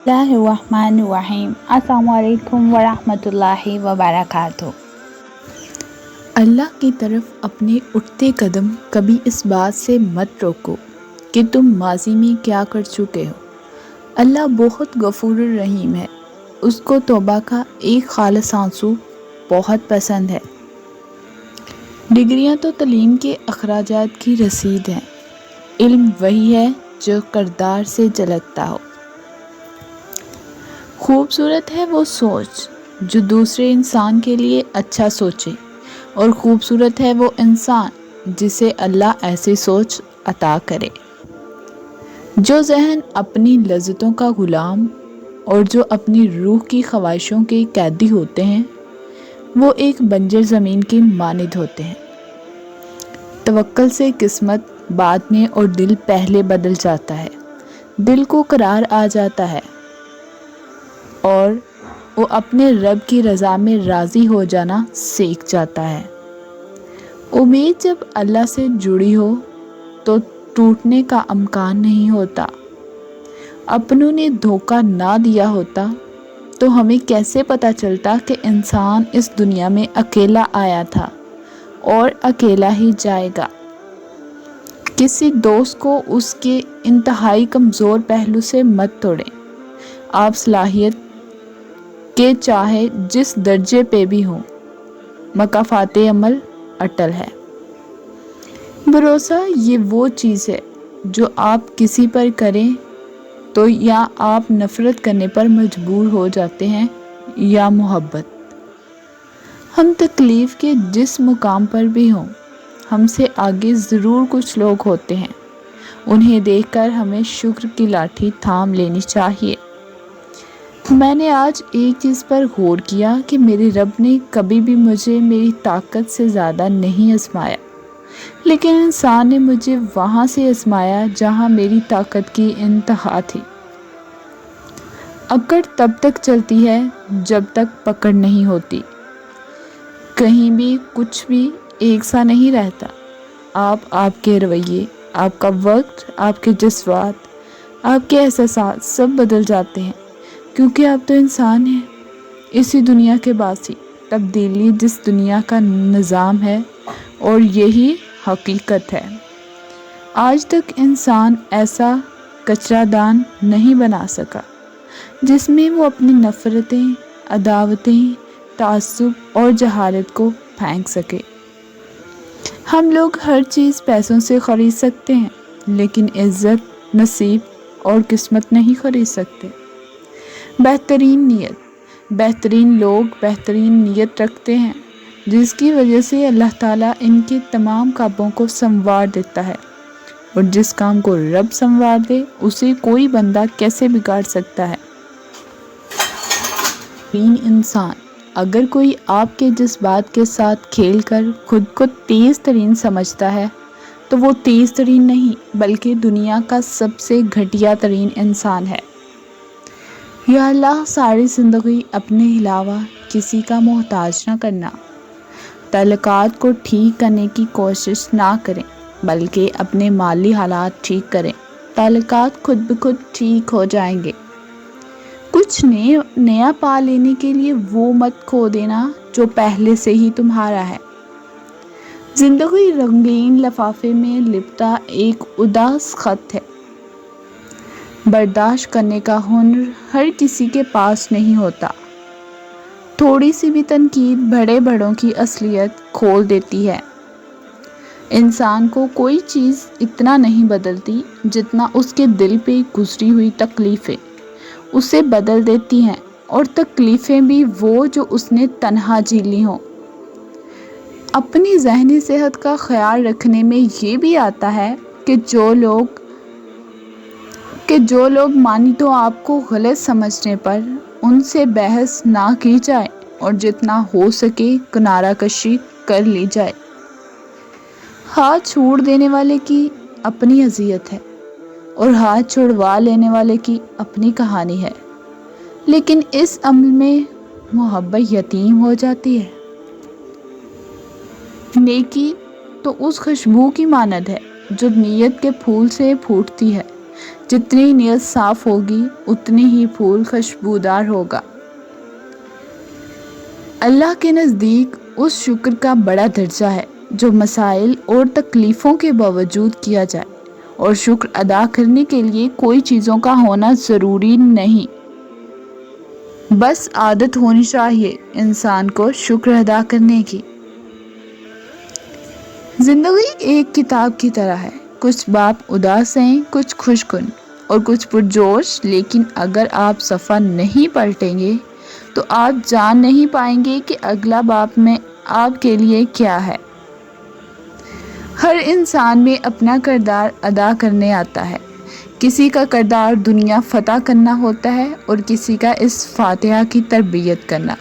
बिस्मिल्लाहिर्रहमानिर्रहीम। अस्सलामु अलैकुम वरहमतुल्लाहि वबरकातुहू। अल्लाह की तरफ अपने उठते कदम कभी इस बात से मत रोको कि तुम माजी में क्या कर चुके हो। अल्लाह बहुत गफूर रहीम है, उसको तौबा का एक खालिस आंसू बहुत पसंद है। डिग्रियां तो तालीम के अखराजात की रसीद हैं, इल्म वही है जो किरदार से झलकता हो। खूबसूरत है वो सोच जो दूसरे इंसान के लिए अच्छा सोचे, और खूबसूरत है वो इंसान जिसे अल्लाह ऐसी सोच अता करे। जो जहन अपनी लज्जतों का गुलाम और जो अपनी रूह की ख्वाहिशों के कैदी होते हैं, वो एक बंजर ज़मीन की मानिद होते हैं। तवक्कुल से किस्मत बाद में और दिल पहले बदल जाता है। दिल को करार आ जाता है और वो अपने रब की रज़ा में राज़ी हो जाना सीख जाता है। उम्मीद जब अल्लाह से जुड़ी हो तो टूटने का इम्कान नहीं होता। अपनों ने धोखा ना दिया होता तो हमें कैसे पता चलता कि इंसान इस दुनिया में अकेला आया था और अकेला ही जाएगा। किसी दोस्त को उसके इंतहाई कमज़ोर पहलू से मत तोड़ें। आप सलाहियत के चाहे जिस दर्जे पे भी हों, मकाफाते अमल अटल है। भरोसा ये वो चीज़ है जो आप किसी पर करें तो या आप नफ़रत करने पर मजबूर हो जाते हैं या मोहब्बत। हम तकलीफ़ के जिस मुकाम पर भी हों, हमसे आगे ज़रूर कुछ लोग होते हैं। उन्हें देखकर हमें शुक्र की लाठी थाम लेनी चाहिए। मैंने आज एक चीज़ पर गौर किया कि मेरे रब ने कभी भी मुझे मेरी ताकत से ज़्यादा नहीं आज़माया, लेकिन इंसान ने मुझे वहाँ से आज़माया जहाँ मेरी ताकत की इंतहा थी। अकड़ तब तक चलती है जब तक पकड़ नहीं होती। कहीं भी कुछ भी एक सा नहीं रहता। आपके रवैये, आपका वक्त, आपके जज्बात, आपके एहसास सब बदल जाते हैं, क्योंकि आप तो इंसान हैं। इसी दुनिया के बासी तब्दीली जिस दुनिया का निज़ाम है, और यही हकीकत है। आज तक इंसान ऐसा कचरादान नहीं बना सका जिसमें वो अपनी नफ़रतें, अदावतें, तासुब और जहालत को फेंक सके। हम लोग हर चीज़ पैसों से ख़रीद सकते हैं, लेकिन इज़्ज़त, नसीब और किस्मत नहीं ख़रीद सकते। बेहतरीन लोग बेहतरीन नीयत रखते हैं, जिसकी वजह से अल्लाह ताला इनके तमाम कामों को संवार देता है, और जिस काम को रब संवार दे उसे कोई बंदा कैसे बिगाड़ सकता है। इंसान अगर कोई आपके जज्बात के साथ खेलकर खुद को तेज़ तरीन समझता है, तो वो तेज़ तरीन नहीं बल्कि दुनिया का सबसे घटिया तरीन इंसान है। या अल्लाह, सारी ज़िंदगी अपने अलावा किसी का मोहताज ना करना। ताल्लुकात को ठीक करने की कोशिश ना करें, बल्कि अपने माली हालात ठीक करें। ताल्लुकात खुद ब खुद ठीक हो जाएंगे। कुछ नया पा लेने के लिए वो मत खो देना जो पहले से ही तुम्हारा है। जिंदगी रंगीन लिफाफे में लिपटा एक उदास खत है। बर्दाश्त करने का हुनर हर किसी के पास नहीं होता। थोड़ी सी भी तनकीद बड़े बड़ों की असलियत खोल देती है। इंसान को कोई चीज़ इतना नहीं बदलती जितना उसके दिल पे गुजरी हुई तकलीफ़ें उसे बदल देती हैं, और तकलीफ़ें भी वो जो उसने तन्हा झेली हों। अपनी ज़हनी सेहत का ख्याल रखने में ये भी आता है कि जो लोग मानी तो आपको गलत समझने पर उनसे बहस ना की जाए, और जितना हो सके किनारा कशी कर ली जाए। हाथ छोड़ देने वाले की अपनी अज़ियत है, और हाथ छुड़वा लेने वाले की अपनी कहानी है, लेकिन इस अमल में मोहब्बत यतीम हो जाती है। नेकी तो उस खुशबू की मानद है जो नीयत के फूल से फूटती है, جتنی نیت صاف ہوگی اتنی ہی پھول خوشبودار ہوگا۔ اللہ کے نزدیک اس شکر کا بڑا درجہ ہے جو مسائل اور تکلیفوں کے باوجود کیا جائے، اور شکر ادا کرنے کے لیے کوئی چیزوں کا ہونا ضروری نہیں، بس عادت ہونی چاہیے انسان کو شکر ادا کرنے کی۔ زندگی ایک کتاب کی طرح ہے، کچھ باب اداس ہیں، کچھ خوش کن اور کچھ پرجوش، لیکن اگر آپ صفحہ نہیں پلٹیں گے تو آپ جان نہیں پائیں گے کہ اگلا باب میں آپ کے لیے کیا ہے۔ ہر انسان میں اپنا کردار ادا کرنے آتا ہے، کسی کا کردار دنیا فتح کرنا ہوتا ہے اور کسی کا اس فاتحہ کی تربیت کرنا۔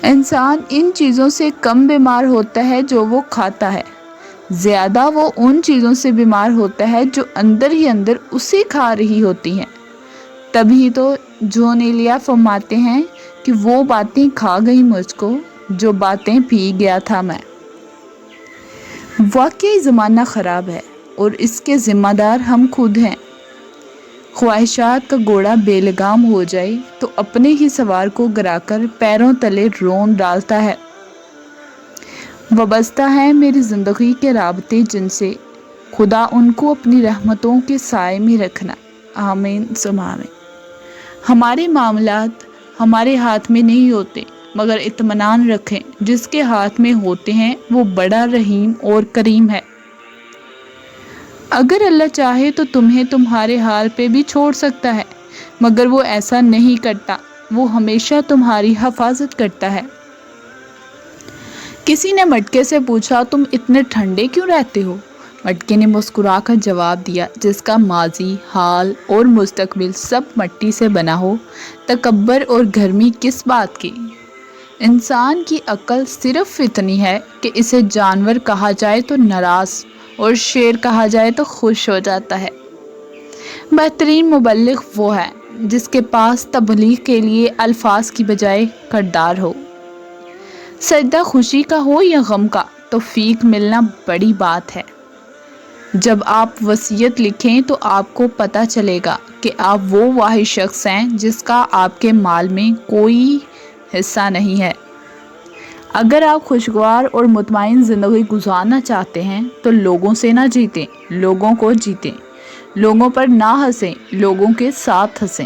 انسان ان چیزوں سے کم بیمار ہوتا ہے جو وہ کھاتا ہے، زیادہ وہ ان چیزوں سے بیمار ہوتا ہے جو اندر ہی اندر اسے کھا رہی ہوتی ہیں۔ تبھی تو جون ایلیا فرماتے ہیں کہ وہ باتیں کھا گئی مجھ کو جو باتیں پی گیا تھا میں۔ واقعی زمانہ خراب ہے اور اس کے ذمہ دار ہم خود ہیں۔ خواہشات کا گھوڑا بے لگام ہو جائے تو اپنے ہی سوار کو گرا کر پیروں تلے رون ڈالتا ہے۔ وابستہ ہے میری زندگی کے رابطے جن سے، خدا ان کو اپنی رحمتوں کے سائے میں رکھنا، آمین ثم آمین۔ ہمارے معاملات ہمارے ہاتھ میں نہیں ہوتے، مگر اطمینان رکھیں جس کے ہاتھ میں ہوتے ہیں وہ بڑا رحیم اور کریم ہے۔ اگر اللہ چاہے تو تمہیں تمہارے حال پہ بھی چھوڑ سکتا ہے، مگر وہ ایسا نہیں کرتا، وہ ہمیشہ تمہاری حفاظت کرتا ہے۔ کسی نے مٹکے سے پوچھا تم اتنے ٹھنڈے کیوں رہتے ہو؟ مٹکے نے مسکرا کر جواب دیا، جس کا ماضی، حال اور مستقبل سب مٹی سے بنا ہو، تکبر اور گرمی کس بات کی؟ انسان کی عقل صرف اتنی ہے کہ اسے جانور کہا جائے تو ناراض اور شیر کہا جائے تو خوش ہو جاتا ہے۔ بہترین مبلغ وہ ہے جس کے پاس تبلیغ کے لیے الفاظ کی بجائے کردار ہو۔ سجدہ خوشی کا ہو یا غم کا، توفیق ملنا بڑی بات ہے۔ جب آپ وصیت لکھیں تو آپ کو پتہ چلے گا کہ آپ وہ واحد شخص ہیں جس کا آپ کے مال میں کوئی حصہ نہیں ہے۔ اگر آپ خوشگوار اور مطمئن زندگی گزارنا چاہتے ہیں تو لوگوں سے نہ جیتیں، لوگوں کو جیتیں۔ لوگوں پر نہ ہنسیں، لوگوں کے ساتھ ہنسیں۔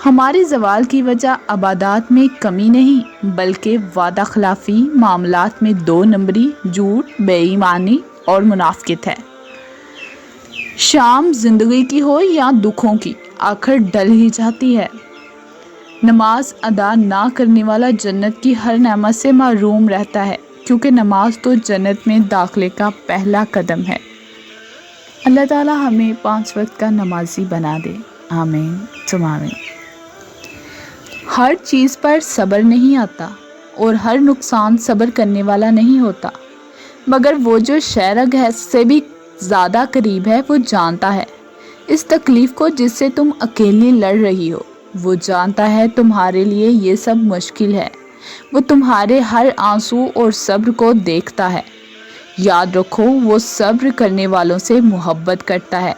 ہماری زوال کی وجہ عبادات میں کمی نہیں بلکہ وعدہ خلافی، معاملات میں دو نمبری، جھوٹ، بے ایمانی اور منافقت ہے۔ شام زندگی کی ہو یا دکھوں کی، آخر ڈل ہی جاتی ہے۔ نماز ادا نہ کرنے والا جنت کی ہر نعمت سے محروم رہتا ہے، کیونکہ نماز تو جنت میں داخلے کا پہلا قدم ہے۔ اللہ تعالی ہمیں 5 وقت کا نمازی بنا دے، آمین ثم آمین۔ ہر چیز پر صبر نہیں آتا اور ہر نقصان صبر کرنے والا نہیں ہوتا، مگر وہ جو شہرگ ہے سے بھی زیادہ قریب ہے وہ جانتا ہے اس تکلیف کو جس سے تم اکیلی لڑ رہی ہو۔ وہ جانتا ہے تمہارے لیے یہ سب مشکل ہے، وہ تمہارے ہر آنسو اور صبر کو دیکھتا ہے۔ یاد رکھو وہ صبر کرنے والوں سے محبت کرتا ہے،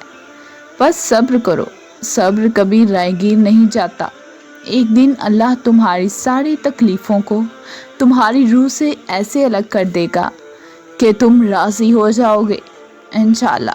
بس صبر کرو، صبر کبھی رائے گیر نہیں جاتا۔ ایک دن اللہ تمہاری ساری تکلیفوں کو تمہاری روح سے ایسے الگ کر دے گا کہ تم راضی ہو جاؤ گے، انشاءاللہ۔